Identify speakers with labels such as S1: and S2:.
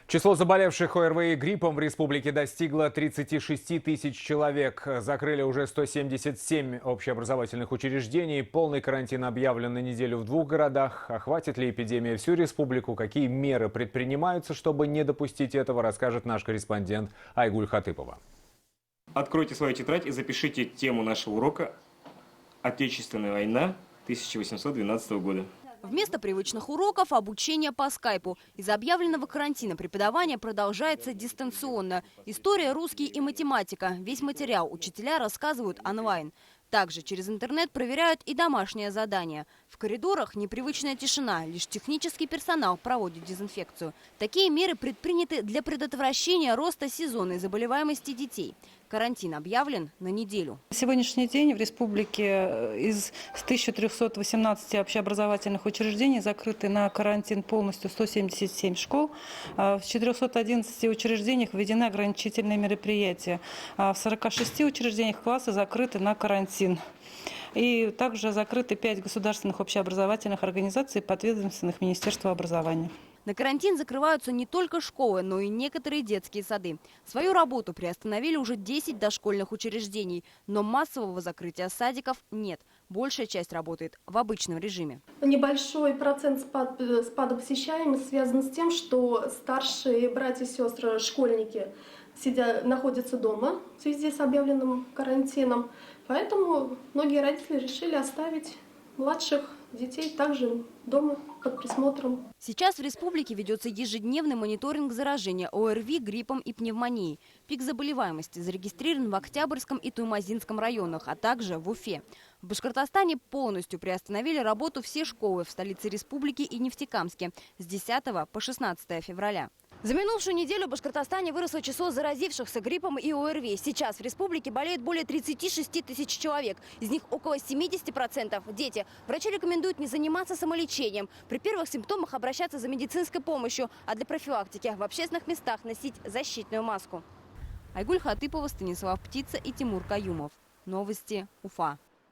S1: Число заболевших ОРВИ и гриппом в республике достигло 36 тысяч человек. Закрыли уже 177 общеобразовательных учреждений. Полный карантин объявлен на неделю в 2 городах. Охватит ли эпидемия всю республику? Какие меры предпринимаются, чтобы не допустить этого, расскажет наш корреспондент Айгуль Хатыпова.
S2: Откройте свою тетрадь и запишите тему нашего урока «Отечественная война 1812 года».
S3: Вместо привычных уроков – обучение по скайпу. Из-за объявленного карантина преподавание продолжается дистанционно. История, русский и математика. Весь материал учителя рассказывают онлайн. Также через интернет проверяют и домашние задания. В коридорах непривычная тишина, лишь технический персонал проводит дезинфекцию. Такие меры предприняты для предотвращения роста сезонной заболеваемости детей. Карантин объявлен на неделю.
S4: На сегодняшний день в республике из 1318 общеобразовательных учреждений закрыты на карантин полностью 177 школ. В 411 учреждениях введены ограничительные мероприятия. В 46 учреждениях классы закрыты на карантин. И также закрыты 5 государственных общеобразовательных организаций, подведомственных Министерству образования.
S3: На карантин закрываются не только школы, но и некоторые детские сады. Свою работу приостановили уже 10 дошкольных учреждений, но массового закрытия садиков нет. Большая часть работает в обычном режиме.
S5: Небольшой процент спада посещаемости связан с тем, что старшие братья и сестры, школьники, находятся дома в связи с объявленным карантином. Поэтому многие родители решили оставить младших детей также дома под присмотром.
S3: Сейчас в республике ведется ежедневный мониторинг заражения ОРВИ, гриппом и пневмонией. Пик заболеваемости зарегистрирован в Октябрьском и Туймазинском районах, а также в Уфе. В Башкортостане полностью приостановили работу все школы в столице республики и Нефтекамске с 10 по 16 февраля. За минувшую неделю в Башкортостане выросло число заразившихся гриппом и ОРВИ. Сейчас в республике болеет более 36 тысяч человек. Из них около 70% – дети. Врачи рекомендуют не заниматься самолечением. При первых симптомах обращаться за медицинской помощью, а для профилактики в общественных местах носить защитную маску. Айгуль Хатыпова, Станислав Птица и Тимур Каюмов. Новости Уфа.